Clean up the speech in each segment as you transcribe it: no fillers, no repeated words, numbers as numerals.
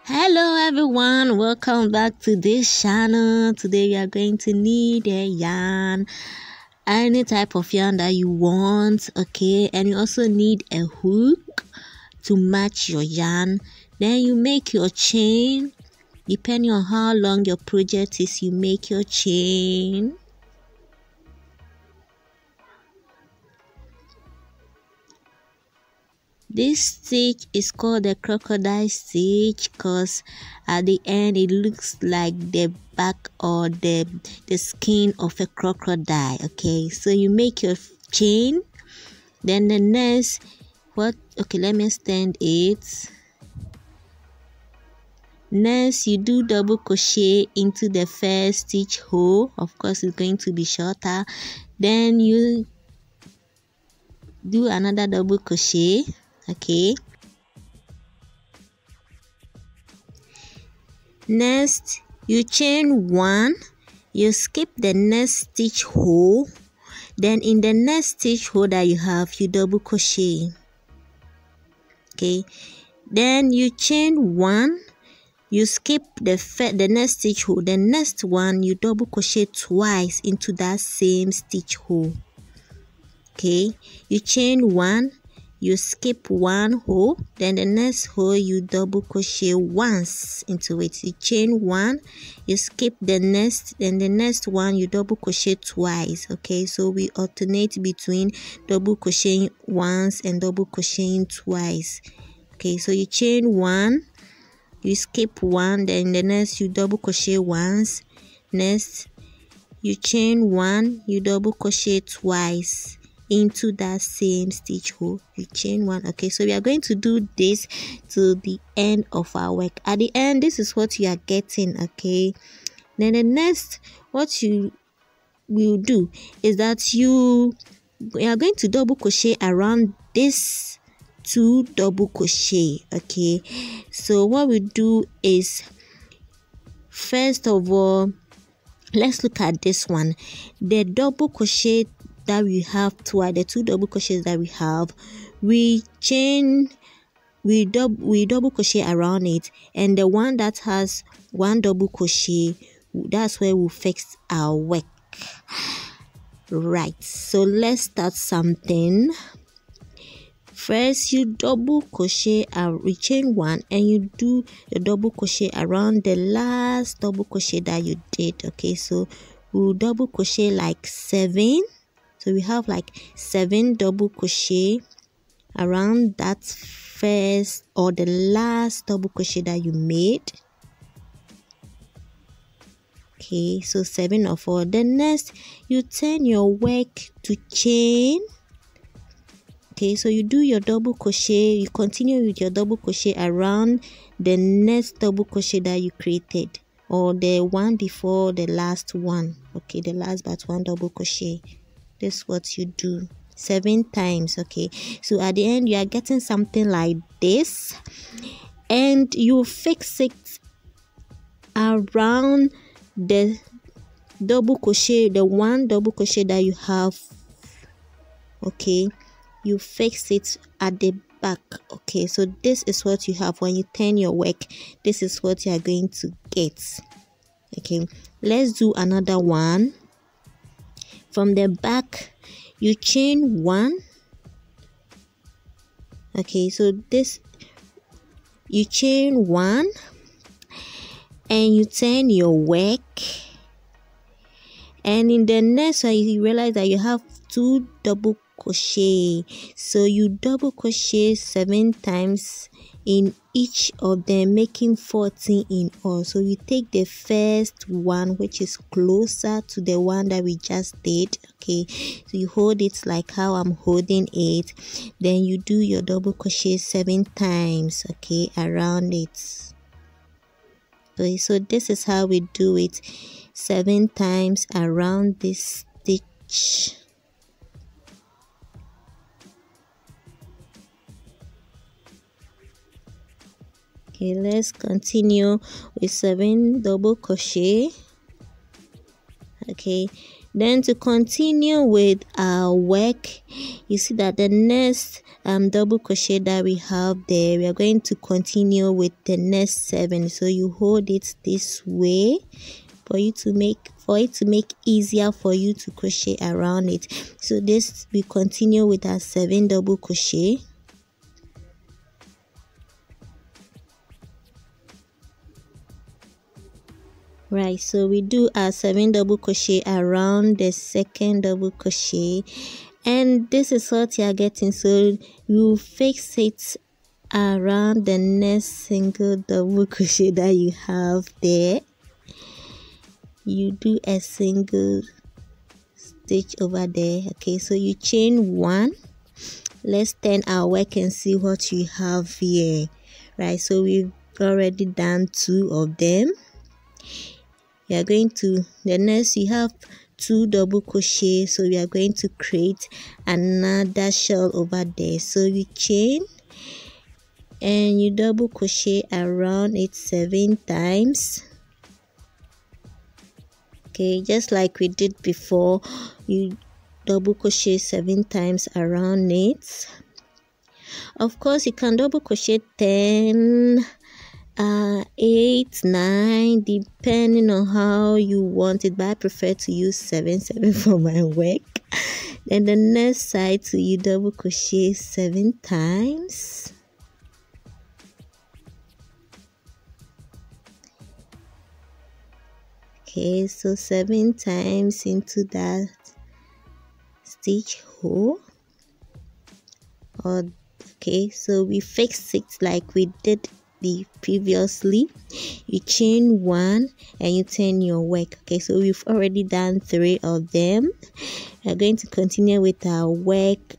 Hello everyone, welcome back to this channel. Today we are going to need a yarn, any type of yarn that you want, okay? And you also need a hook to match your yarn. Then you make your chain. Depending on how long your project is, you make your chain. This stitch is called the crocodile stitch because at the end it looks like the back or the skin of a crocodile. Okay, so you make your chain. Then the next, let me extend it. Next, you do double crochet into the first stitch hole. Of course, it's going to be shorter. Then you do another double crochet. Okay, next you chain one, you skip the next stitch hole, then in the next stitch hole that you have, you double crochet. Okay, then you chain one, you skip the next stitch hole, the next one you double crochet twice into that same stitch hole. Okay, you chain one, you skip one hole, then the next hole you double crochet once into it. You chain one, you skip the next, then the next one you double crochet twice. Okay, so we alternate between double crocheting once and double crocheting twice. Okay, so you chain one, you skip one, then the next you double crochet once. Next you chain one, you double crochet twice into that same stitch hole. You chain one. Okay, so we are going to do this to the end of our work. At the end, this is what you are getting. Okay, then the next what you will do is that you are going to double crochet around this two double crochet. Okay, so what we do is, first of all, let's look at this one. The double crochet that we have twice, the two double crochets that we have, we double crochet around it, and the one that has one double crochet, that's where we fix our work. Right, so let's start something. First, you double crochet and we chain one, and you do the double crochet around the last double crochet that you did. Okay, so we'll double crochet like 7. So we have like 7 double crochet around that first or the last double crochet that you made. Okay, so 7 of all. The next, you turn your work to chain. Okay, so you do your double crochet, you continue with your double crochet around the next double crochet that you created, or the one before the last one. Okay, the last but one double crochet. This is what you do 7 times. Okay, so at the end you are getting something like this, and you fix it around the double crochet, the one double crochet that you have. Okay, you fix it at the back. Okay, so this is what you have when you turn your work. This is what you are going to get. Okay, let's do another one. From the back, you chain one. Okay, so this, you chain one and you turn your work, and in the next one you realize that you have 2 double crochet, so you double crochet 7 times in each of them, making 14 in all. So you take the first one, which is closer to the one that we just did. Okay, so you hold it like how I'm holding it, then you do your double crochet 7 times, okay, around it. Okay, so this is how we do it, 7 times around this stitch. Okay, let's continue with 7 double crochet. Okay, Then to continue with our work, you see that the next double crochet that we have there, we are going to continue with the next 7. So you hold it this way for it to make easier for you to crochet around it. So this we continue with our 7 double crochet. Right, so we do our 7 double crochet around the second double crochet, and this is what you are getting. So you fix it around the next single double crochet that you have there. You do a single stitch over there. Okay, so you chain 1. Let's turn our work and see what you have here. Right, so we've already done 2 of them. We are going to, the next you have 2 double crochet, so we are going to create another shell over there. So you chain and you double crochet around it 7 times. Okay, just like we did before, you double crochet 7 times around it. Of course, you can double crochet 10, 8, 9, depending on how you want it, but I prefer to use 7 for my work. Then the next side, so you double crochet 7 times. Okay, so 7 times into that stitch hole. Okay, so we fix it like we did previously. You chain 1 and you turn your work. Okay, so we've already done 3 of them. We're going to continue with our work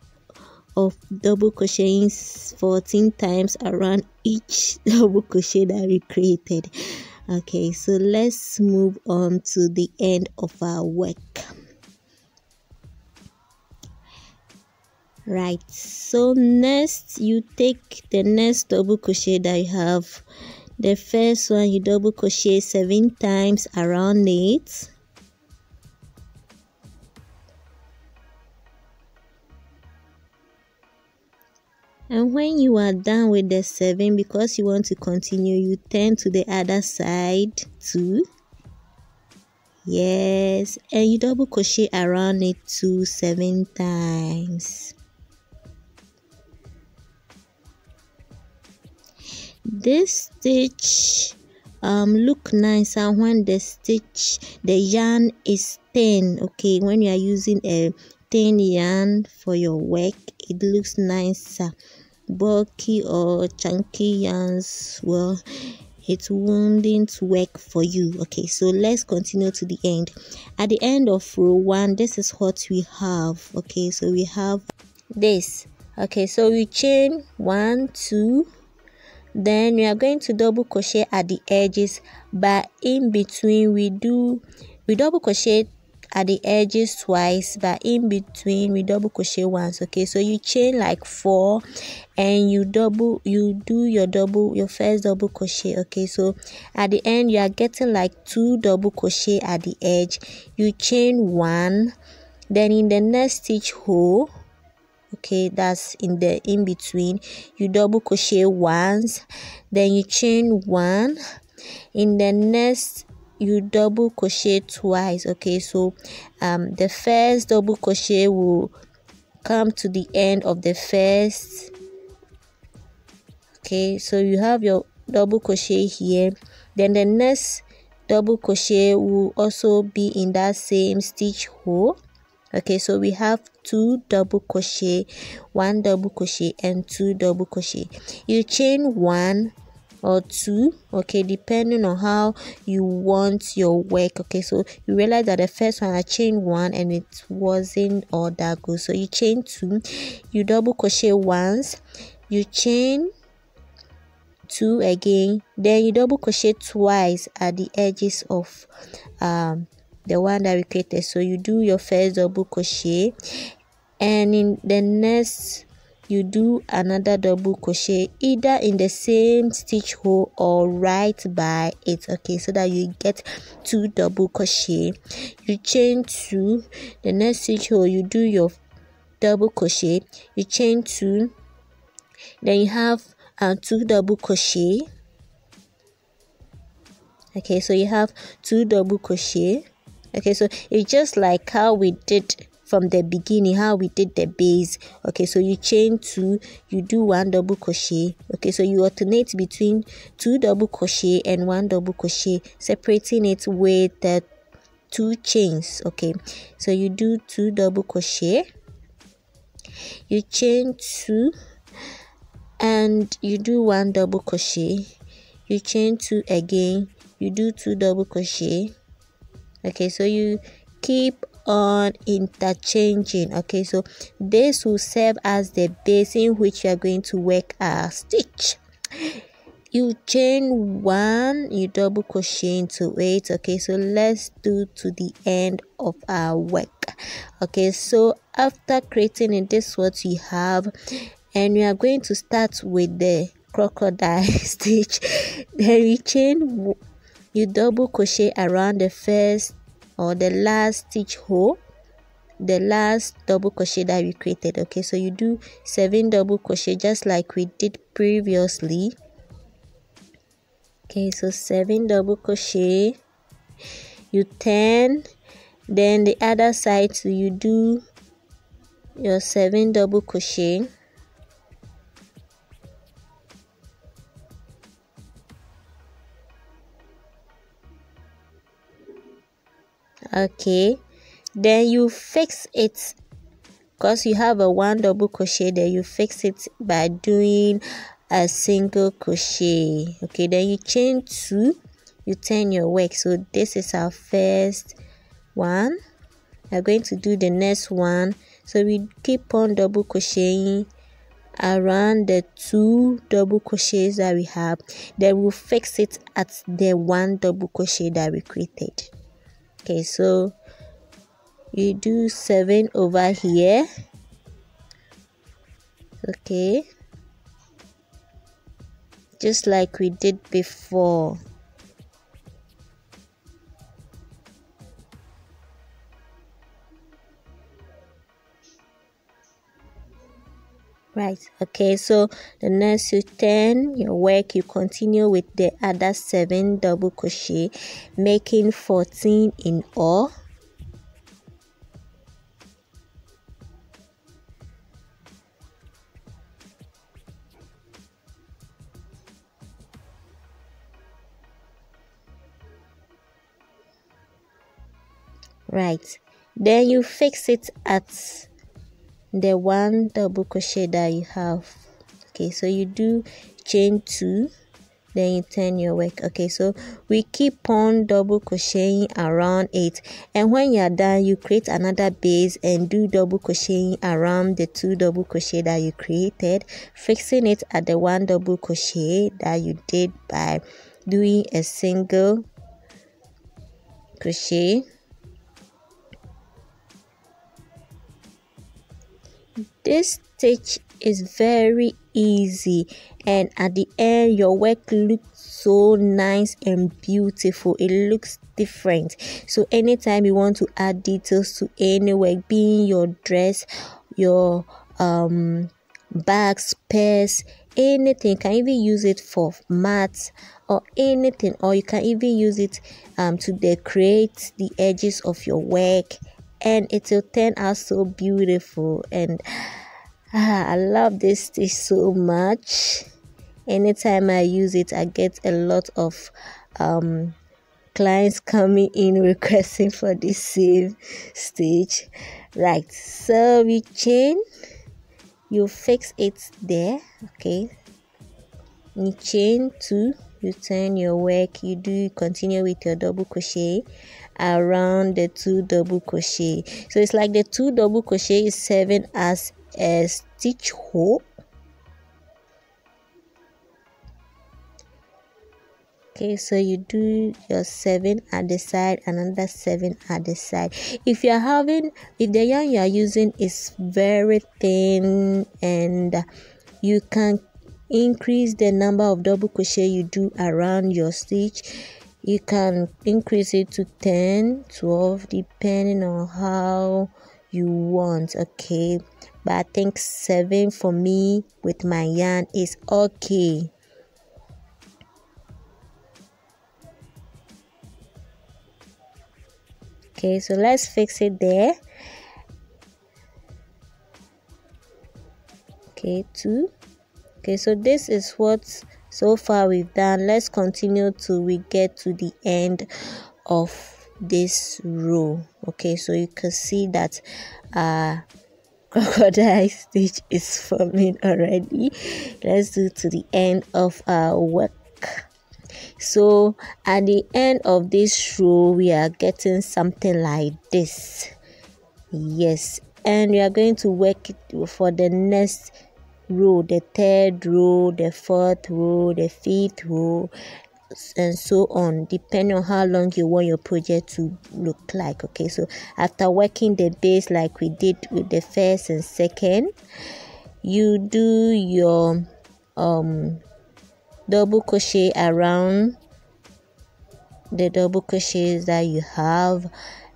of double crocheting 14 times around each double crochet that we created. Okay, so let's move on to the end of our work. Right, so next you take the next double crochet that you have. The first one, you double crochet 7 times around it. And when you are done with the 7, because you want to continue, you turn to the other side too. Yes, and you double crochet around it 7 times. This stitch look nicer when the yarn is thin. Okay, when you are using a thin yarn for your work, it looks nicer. Bulky or chunky yarns, well, it wouldn't work for you. Okay, so let's continue to the end. At the end of row 1, this is what we have. Okay, so we have this. Okay, so we chain 1, 2. Then we are going to double crochet at the edges, but in between we double crochet at the edges twice, but in between we double crochet once. Okay, so you chain like 4 and you do your first double crochet. Okay, so at the end you are getting like 2 double crochet at the edge. You chain 1, then in the next stitch hole, okay, that's in between, you double crochet once, then you chain 1. In the next you double crochet twice. Okay, so the first double crochet will come to the end of the first. Okay, so you have your double crochet here, then the next double crochet will also be in that same stitch hole. Okay, so we have 2 double crochet, 1 double crochet and 2 double crochet. You chain 1 or 2, okay, depending on how you want your work. Okay, so you realize that the first one I chained 1 and it wasn't all that good, so you chain 2, you double crochet once, you chain 2 again, then you double crochet twice at the edges of the one that we created. So you do your first double crochet, and in the next you do another double crochet either in the same stitch hole or right by it, okay, so that you get 2 double crochet. You chain 2, the next stitch hole you do your double crochet, you chain 2, then you have 2 double crochet. Okay, so you have 2 double crochet. Okay, so it's just like how we did from the beginning, how we did the base. Okay, so you chain 2, you do 1 double crochet. Okay, so you alternate between 2 double crochet and 1 double crochet, separating it with the 2 chains. Okay, so you do 2 double crochet, you chain 2, and you do 1 double crochet, you chain 2 again, you do 2 double crochet. Okay, so you keep on interchanging. Okay, so this will serve as the base in which you are going to work a stitch. You chain 1, you double crochet into it. Okay, so let's do to the end of our work. Okay, so after creating it, this is what you have, and we are going to start with the crocodile stitch. Then you chain, you double crochet around the first or the last stitch hole, the last double crochet that we created. Okay, so you do 7 double crochet just like we did previously. Okay, so 7 double crochet, you turn, then the other side, so you do your 7 double crochet. Okay, then you fix it because you have a 1 double crochet there. You fix it by doing a single crochet. Okay, then you chain 2, you turn your work. So this is our first one. We're going to do the next one, so we keep on double crocheting around the 2 double crochets that we have. Then we'll fix it at the 1 double crochet that we created. Okay, so you do 7 over here. Okay, just like we did before. Right, okay, so the next you turn your work, you continue with the other 7 double crochet, making 14 in all. Right, then you fix it at the 1 double crochet that you have. Okay, so you do chain 2, then you turn your work. Okay, so we keep on double crocheting around it, and when you are done, you create another base and do double crocheting around the 2 double crochet that you created, fixing it at the 1 double crochet that you did by doing a single crochet. This stitch is very easy, and at the end your work looks so nice and beautiful. It looks different. So anytime you want to add details to any work, being your dress, your bags, purse, anything, you can even use it for mats or anything, or you can even use it to decorate the edges of your work, and it will turn out so beautiful. And I love this stitch so much. Anytime I use it, I get a lot of clients coming in requesting for this same stitch. Right, so we chain, you fix it there. Okay, you chain 2, you turn your work, you continue with your double crochet around the 2 double crochet. So it's like the 2 double crochet is serving as a stitch hole, Okay, so you do your 7 at the side, another 7 at the side. If the yarn you are using is very thin, and you can increase the number of double crochet you do around your stitch. You can increase it to 10, 12, depending on how you want. Okay, but I think 7 for me with my yarn is okay. Okay, so let's fix it there. Okay, 2. Okay, so this is what so far we've done. Let's continue till we get to the end of this row. Okay, so you can see that crocodile stitch is forming already. Let's do to the end of our work. So at the end of this row, we are getting something like this. Yes, and we are going to work it for the next row, the 3rd row, the 4th row, the 5th row, and so on, depending on how long you want your project to look like. Okay, so after working the base like we did with the 1st and 2nd, you do your double crochet around the double crochets that you have,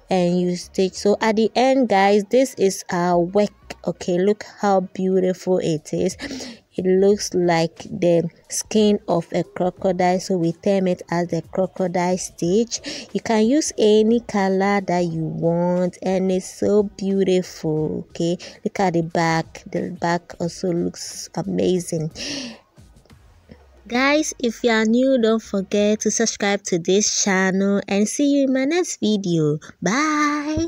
and you stitch. So at the end, guys, this is our work. Okay, look how beautiful it is. It looks like the skin of a crocodile, so we term it as the crocodile stitch. You can use any color that you want, and it's so beautiful. Okay, look at the back. The back also looks amazing. Guys, if you are new, don't forget to subscribe to this channel, and see you in my next video. Bye.